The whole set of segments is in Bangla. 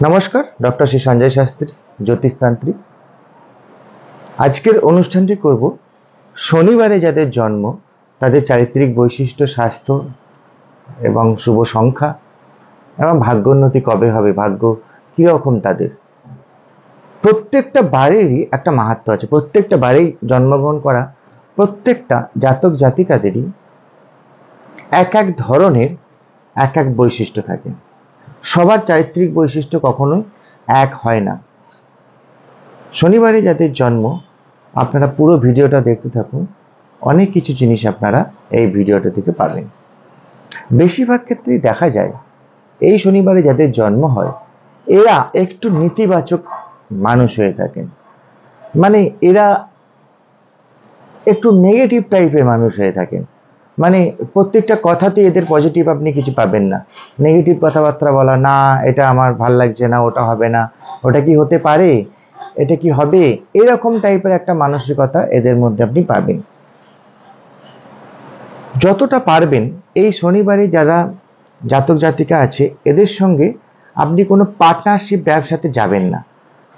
নমস্কার, ডক্টর শ্রী সঞ্জয় শাস্ত্রী, জ্যোতিষতান্ত্রিক। আজকের অনুষ্ঠানটি করব শনিবারে যাদের জন্ম তাদের চারিত্রিক বৈশিষ্ট্য, স্বাস্থ্য এবং শুভ সংখ্যা এবং ভাগ্যোন্নতি কবে হবে, ভাগ্য কীরকম তাদের। প্রত্যেকটা বারেরই একটা মাহাত্ম্য আছে। প্রত্যেকটা বারেই জন্মগ্রহণ করা প্রত্যেকটা জাতক জাতিকাদেরই এক এক ধরনের এক এক বৈশিষ্ট্য থাকে। সবার চারিত্রিক বৈশিষ্ট্য কখনোই এক হয় না। শনিবারে যাদের জন্ম আপনারা পুরো ভিডিওটা দেখতে থাকুন, অনেক কিছু জিনিস আপনারা এই ভিডিওটা থেকে পাবেন। বেশিরভাগ ক্ষেত্রেই দেখা যায় এই শনিবারে যাদের জন্ম হয় এরা একটু নেতিবাচক মানুষ হয়ে থাকেন। মানে এরা একটু নেগেটিভ টাইপের মানুষ হয়ে থাকেন। মানে প্রত্যেকটা কথাতে এদের পজিটিভ আপনি কিছু পাবেন না। নেগেটিভ কথাবার্তা বলা, না এটা আমার ভাল লাগছে না, ওটা হবে না, ওটা কি হতে পারে, এটা কি হবে, এরকম টাইপের একটা মানসিকতা এদের মধ্যে আপনি পাবেন। যতটা পারবেন এই শনিবারে যারা জাতক জাতিকা আছে এদের সঙ্গে আপনি কোনো পার্টনারশিপ ব্যবসাতে যাবেন না।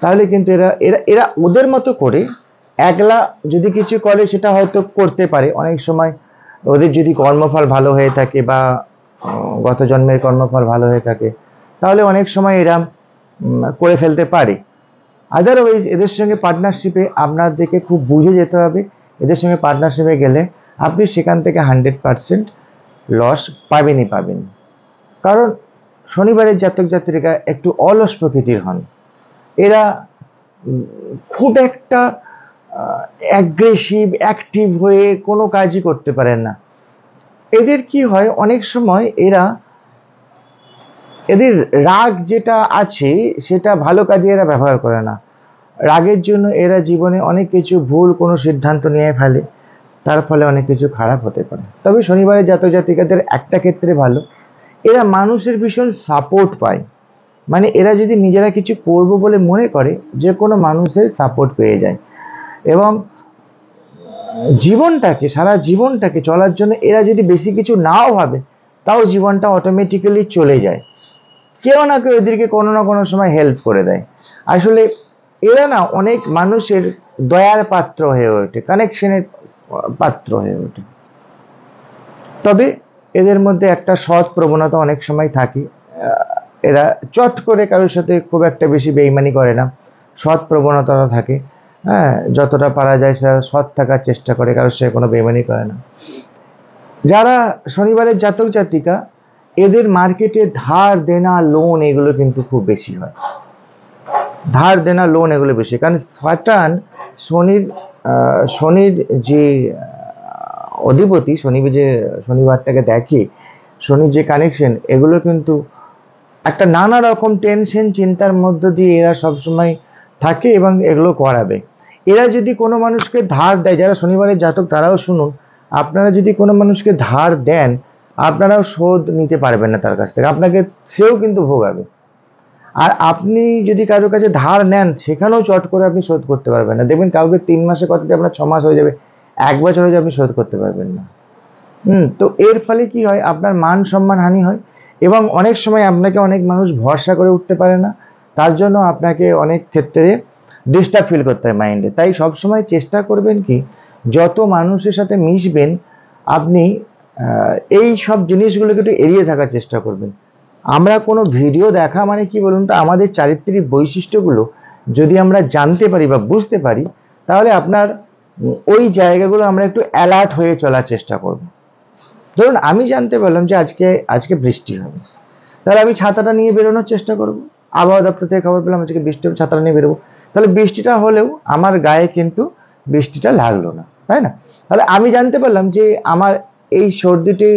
তাহলে কিন্তু এরা এরা এরা ওদের মতো করে একলা যদি কিছু করে সেটা হয়তো করতে পারে। অনেক সময় ওদের যদি কর্মফল ভালো হয়ে থাকে বা গত জন্মের কর্মফল ভালো হয়ে থাকে তাহলে অনেক সময় এরা করে ফেলতে পারে। আদারওয়াইজ এদের সঙ্গে পার্টনারশিপে আপনাদেরকে খুব বুঝে যেতে হবে। এদের সঙ্গে পার্টনারশিপে গেলে আপনি সেখান থেকে 100% লস পাবেনই পাবেন। কারণ শনিবারের জাতক জাতিকা একটু অলস প্রকৃতির হন। এরা খুব একটা অ্যাগ্রেসিভ অ্যাক্টিভ হয়ে কোনো কাজই করতে পারেন না। এদের কি হয়, অনেক সময় এদের রাগ যেটা আছে সেটা ভালো কাজে এরা ব্যবহার করে না। রাগের জন্য এরা জীবনে অনেক কিছু ভুল কোনো সিদ্ধান্ত নিয়ে ফেলে, তার ফলে অনেক কিছু খারাপ হতে পারে। তবে শনিবারের জাতক জাতিকাদের একটা ক্ষেত্রে ভালো, এরা মানুষের ভীষণ সাপোর্ট পায়। মানে এরা যদি নিজেরা কিছু করব বলে মনে করে যে কোনো মানুষের সাপোর্ট পেয়ে যায় এবং জীবনটাকে সারা জীবনটাকে চলার জন্য এরা যদি বেশি কিছু নাও ভাবে তাও জীবনটা অটোমেটিক্যালি চলে যায়। কেউ না কেউ এদেরকে কোনো না কোনো সময় হেল্প করে দেয়। আসলে এরা না অনেক মানুষের দয়ার পাত্র হয়ে ওঠে, কানেকশনের পাত্র হয়ে ওঠে। তবে এদের মধ্যে একটা সৎ প্রবণতা অনেক সময় থাকে। এরা চট করে কারোর সাথে খুব একটা বেশি বেইমানি করে না, সৎ প্রবণতাটা থাকে। হ্যাঁ, যতটা পারা যায় সেটা সৎ থাকার চেষ্টা করে, কারোর সাথে কোনো বেইমানি করে না। যারা শনিবারের জাতক জাতিকা এদের মার্কেটে ধার দেনা লোন এগুলো কিন্তু খুব বেশি হয়। ধার দেনা লোন এগুলো বেশি, কারণ স্যাটার্ন শনির যে অধিপতি, শনিবারটাকে দেখে, শনির যে কানেকশন, এগুলো কিন্তু একটা নানা রকম টেনশন চিন্তার মধ্য দিয়ে এরা সবসময় থাকে এবং এগুলো করাবে। এরা যদি কোনো মানুষকে ধার দেয়, যারা শনিবারের জাতক তারাও শুনুন, আপনারা যদি কোনো মানুষকে ধার দেন আপনারাও শোধ নিতে পারবেন না তার কাছ থেকে, আপনাকে সেও কিন্তু ভোগাবে। আর আপনি যদি কারোর কাছে ধার নেন সেখানেও চট করে আপনি শোধ করতে পারবেন না। দেখবেন কাউকে 3 মাসে কথাতে আপনার 6 মাস হয়ে যাবে, 1 বছর হয়ে যাবে, আপনি শোধ করতে পারবেন না। তো এর ফলে কি হয়, আপনার মান সম্মান হানি হয় এবং অনেক সময় আপনাকে অনেক মানুষ ভরসা করে উঠতে পারে না, তার জন্য আপনাকে অনেক ক্ষেত্রে ডিস্টার্ব ফিল করতে হয় মাইন্ডে। তাই সবসময় চেষ্টা করবেন কি যত মানুষের সাথে মিশবেন আপনি এই সব জিনিসগুলোকে একটু এড়িয়ে থাকার চেষ্টা করবেন। আমরা কোনো ভিডিও দেখা মানে কি বলুন তো, আমাদের চারিত্রিক বৈশিষ্ট্যগুলো যদি আমরা জানতে পারি বা বুঝতে পারি তাহলে আপনার ওই জায়গাগুলো আমরা একটু অ্যালার্ট হয়ে চলার চেষ্টা করব। ধরুন আমি জানতে পারলাম যে আজকে বৃষ্টি হবে, তাহলে আমি ছাতাটা নিয়ে বেরোনোর চেষ্টা করব। আবহাওয়া দপ্তর থেকে খবর পেলাম আজকে বৃষ্টি হবে, ছাতাটা নিয়ে বেরোবো। তাহলে বৃষ্টিটা হলেও আমার গায়ে কিন্তু বৃষ্টিটা লাগলো না, তাই না? তাহলে আমি জানতে পারলাম যে আমার এই সর্দিটি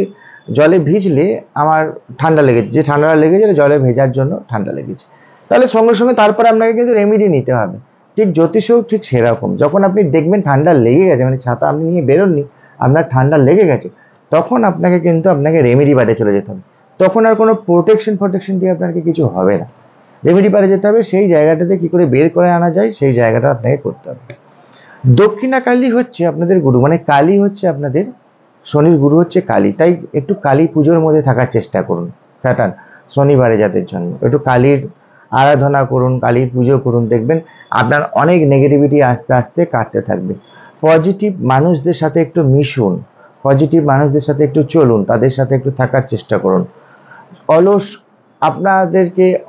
জলে ভিজলে আমার ঠান্ডা লেগেছে, যে ঠান্ডাটা লেগেছে জলে ভেজার জন্য ঠান্ডা লেগেছে। তাহলে সঙ্গে সঙ্গে তারপরে আপনাকে কিন্তু রেমেডি নিতে হবে। ঠিক জ্যোতিষও ঠিক সেরকম, যখন আপনি দেখবেন ঠান্ডা লেগে গেছে, মানে ছাতা আপনি নিয়ে বেরোননি, আপনার ঠান্ডা লেগে গেছে, তখন আপনাকে রেমেডি বাড়ে চলে যেতে হবে। তখন আর কোনো প্রোটেকশন দিয়ে আপনাকে কিছু হবে না, রেমেডি পারে যেতে হবে। সেই জায়গাটাতে কি করে বের করে আনা যায় সেই জায়গাটা আপনাকে করতে হবে। দক্ষিণা কালী হচ্ছে আপনাদের গুরু, মানে কালী হচ্ছে আপনাদের শনির গুরু হচ্ছে কালী। তাই একটু কালী পুজোর মধ্যে থাকার চেষ্টা করুন। স্যাটার্ন শনিবারে যাদের জন্য একটু কালীর আরাধনা করুন, কালীর পুজো করুন, দেখবেন আপনার অনেক নেগেটিভিটি আস্তে আস্তে কাটতে থাকবে। পজিটিভ মানুষদের সাথে একটু মিশুন, পজিটিভ মানুষদের সাথে একটু চলুন, তাদের সাথে একটু থাকার চেষ্টা করুন।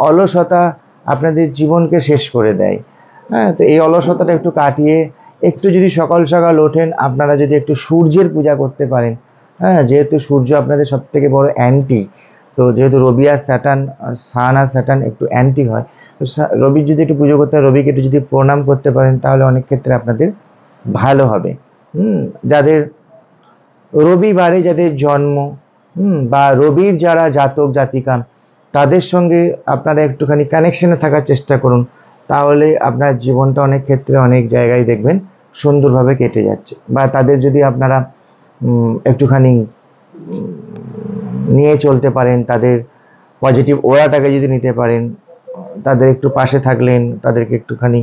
অলসতা আপনাদের জীবনকে শেষ করে দেয়। হ্যাঁ, তো এই অলসতাটা একটু কাটিয়ে একটু যদি সকাল সকাল ওঠেন, আপনারা যদি একটু সূর্যের পূজা করতে পারেন, হ্যাঁ, যেহেতু সূর্য আপনাদের সব থেকে বড় অ্যান্টি, তো যেহেতু রবি আর স্যাটার্ন, সান আর স্যাটার্ন একটু অ্যান্টি হয়, তো রবির যদি একটু পুজো করতে হয়, রবিকে একটু যদি প্রণাম করতে পারেন, তাহলে অনেক ক্ষেত্রে আপনাদের ভালো হবে। যাদের রবিবারে যাদের জন্ম, বা রবির যারা জাতক জাতিকা, তাদের সঙ্গে আপনারা একটুখানি কানেকশনে থাকার চেষ্টা করুন, তাহলে আপনার জীবনটা অনেক ক্ষেত্রে অনেক জায়গায় দেখবেন সুন্দরভাবে কেটে যাচ্ছে। বা তাদের যদি আপনারা একটুখানি নিয়ে চলতে পারেন, তাদের পজিটিভ ওরাটাকে যদি নিতে পারেন, তাদের একটু পাশে থাকলেন, তাদেরকে একটুখানি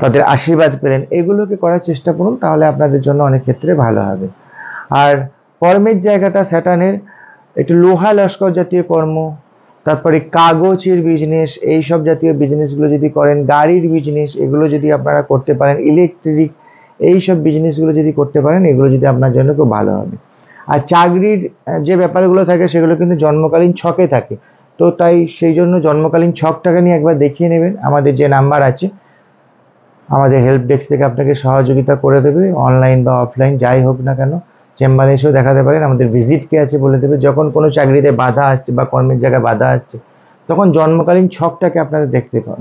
তাদের আশীর্বাদ পেলেন, এগুলোকে করার চেষ্টা করুন, তাহলে আপনাদের জন্য অনেক ক্ষেত্রে ভালো হবে। আর কর্মের জায়গাটা স্যাটার্নের একটু লোহা লস্কর জাতীয় কর্ম, তারপরে কাগজের বিজনেস, এইসব জাতীয় বিজনেসগুলো যদি করেন, গাড়ির বিজনেস, এগুলো যদি আপনারা করতে পারেন, ইলেকট্রিক এইসব বিজনেসগুলো যদি করতে পারেন, এগুলো যদি আপনার জন্য খুব ভালো হবে। আর চাকরির যে ব্যাপারগুলো থাকে সেগুলো কিন্তু জন্মকালীন ছকে থাকে, তো তাই সেই জন্য জন্মকালীন ছকটাকে নিয়ে একবার দেখিয়ে নেবেন। আমাদের যে নাম্বার আছে, আমাদের হেল্প ডেস্ক থেকে আপনাকে সহযোগিতা করে দেবে, অনলাইন বা অফলাইন যাই হোক না কেন, চেম্বারে এসেও দেখাতে পারেন। আমাদের ভিজিট কে আছে বলে দেবে। যখন কোনো চাকরিতে বাধা আসছে বা কর্মের জায়গায় বাধা আসছে, তখন জন্মকালীন ছকটাকে আপনাদের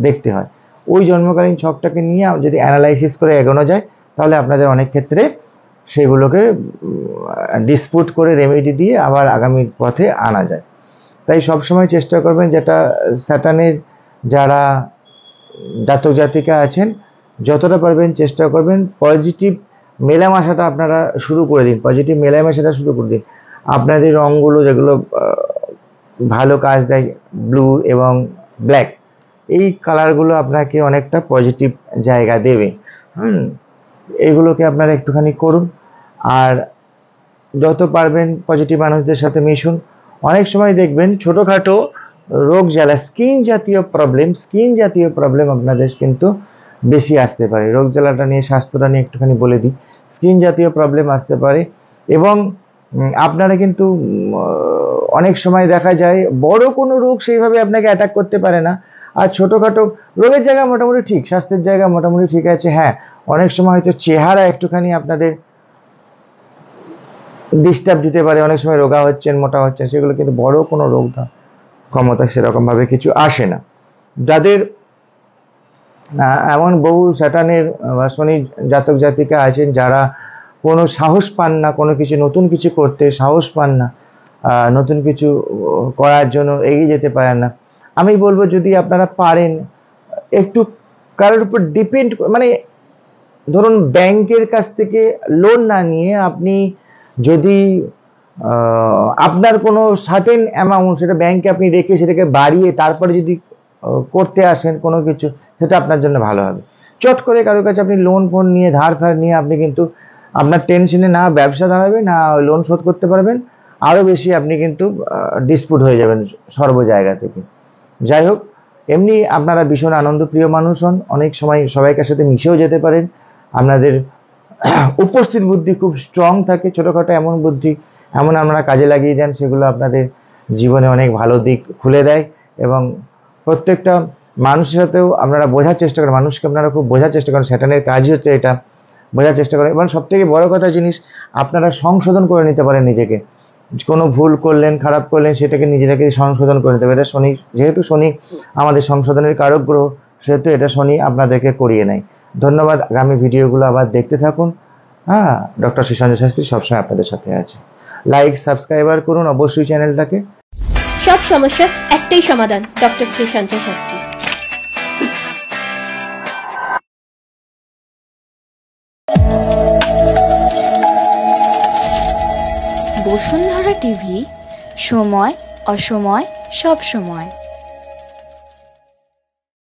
দেখতে হয়। ওই জন্মকালীন ছকটাকে নিয়ে যদি অ্যানালাইসিস করে এগোনো যায়, তাহলে আপনাদের অনেক ক্ষেত্রে সেগুলোকে ডিসপুট করে রেমেডি দিয়ে আবার আগামী পথে আনা যায়। তাই সবসময় চেষ্টা করবেন, যেটা স্যাটার্নের যারা জাতক জাতিকা আছেন, যতটা পারবেন চেষ্টা করবেন পজিটিভ মেলামেশাটা আপনারা শুরু করে দিন, পজিটিভ মেলামেশাটা শুরু করে দিন। আপনাদের রঙগুলো যেগুলো ভালো কাজ দেয়, ব্লু এবং ব্ল্যাক, এই কালারগুলো আপনাকে অনেকটা পজিটিভ জায়গা দেবে। এইগুলোকে আপনারা একটুখানি করুন। আর যত পারবেন পজিটিভ মানুষদের সাথে মিশুন। অনেক সময় দেখবেন ছোটোখাটো রোগ জ্বালা, স্কিন জাতীয় প্রবলেম আপনাদের কিন্তু বেশি আসতে পারে। রোগ জ্বালাটা নিয়ে, স্বাস্থ্যটা নিয়ে একটুখানি বলে দিই। স্কিন জাতীয় প্রবলেম আসতে পারে, এবং আপনারা কিন্তু অনেক সময় দেখা যায় বড় কোনো রোগ সেইভাবে আপনাকে অ্যাটাক করতে পারে না, আর ছোটোখাটো রোগের জায়গা মোটামুটি ঠিক, স্বাস্থ্যের জায়গা মোটামুটি ঠিক আছে। হ্যাঁ, অনেক সময় হয়তো চেহারা একটুখানি আপনাদের ডিস্টার্ব দিতে পারে, অনেক সময় রোগা হচ্ছেন, মোটা হচ্ছেন, সেগুলো কিন্তু বড় কোনো রোগ না, ক্ষমতা সেরকমভাবে কিছু আসে না। যাদের এমন বহু স্যাটার্নের বা শনি জাতক জাতিকা আছেন, যারা কোনো সাহস পান না, কোনো কিছু নতুন কিছু করতে সাহস পান না, নতুন কিছু করার জন্য এগিয়ে যেতে পারেন না, আমি বলবো যদি আপনারা পারেন একটু কারোর উপর ডিপেন্ড, মানে ধরুন ব্যাংকের কাছ থেকে লোন না নিয়ে আপনি যদি আপনার কোনো সার্টেন অ্যামাউন্ট সেটা ব্যাংকে আপনি রেখে সেটাকে বাড়িয়ে তারপরে যদি করতে আসেন কোনো কিছু, সেটা আপনার জন্য ভালো হবে। চট করে কারোর কাছে আপনি লোন ফোন নিয়ে, ধার ফার নিয়ে আপনি কিন্তু আপনার টেনশনে না ব্যবসা দাঁড়াবে, না লোন শোধ করতে পারবেন, আরও বেশি আপনি কিন্তু ডিসপুট হয়ে যাবেন সর্ব জায়গা থেকে। যাই হোক, এমনি আপনারা ভীষণ আনন্দপ্রিয় মানুষ হন, অনেক সময় সবাইকার সাথে মিশেও যেতে পারেন, আপনাদের উপস্থিত বুদ্ধি খুব স্ট্রং থাকে, ছোটোখাটো এমন বুদ্ধি এমন আপনারা কাজে লাগিয়ে যান, সেগুলো আপনাদের জীবনে অনেক ভালো দিক খুলে দেয়। এবং প্রত্যেকটা মানুষের সাথেও আপনারা বোঝার চেষ্টা করেন, মানুষকে আপনারা খুব বোঝার চেষ্টা করেন, স্যাটার্নের কাজই হচ্ছে এটা, বোঝার চেষ্টা করেন। এবং সবথেকে বড় কথা জিনিস, আপনারা সংশোধন করে নিতে পারেন নিজেকে। কোনো ভুল করলেন, খারাপ করলেন, সেটাকে নিজেকে সংশোধন করে নিতে হবে। এটা শনি, যেহেতু শনি আমাদের সংশোধনের কারক গ্রহ, সেহেতু এটা শনি আপনাদেরকে করিয়ে নেয়। ধন্যবাদ। আগামী ভিডিওগুলো আবার দেখতে থাকুন। হ্যাঁ, ডক্টর শ্রী সঞ্জয় শাস্ত্রী সবসময় আপনাদের সাথে আছে। লাইক, সাবস্ক্রাইবার করুন অবশ্যই চ্যানেলটাকে। সব সমস্যার একটাই সমাধান, ডক্টর শ্রী সঞ্জয় শাস্ত্রী। বসুন্ধরা টিভি, সময় অসময় সব সময়।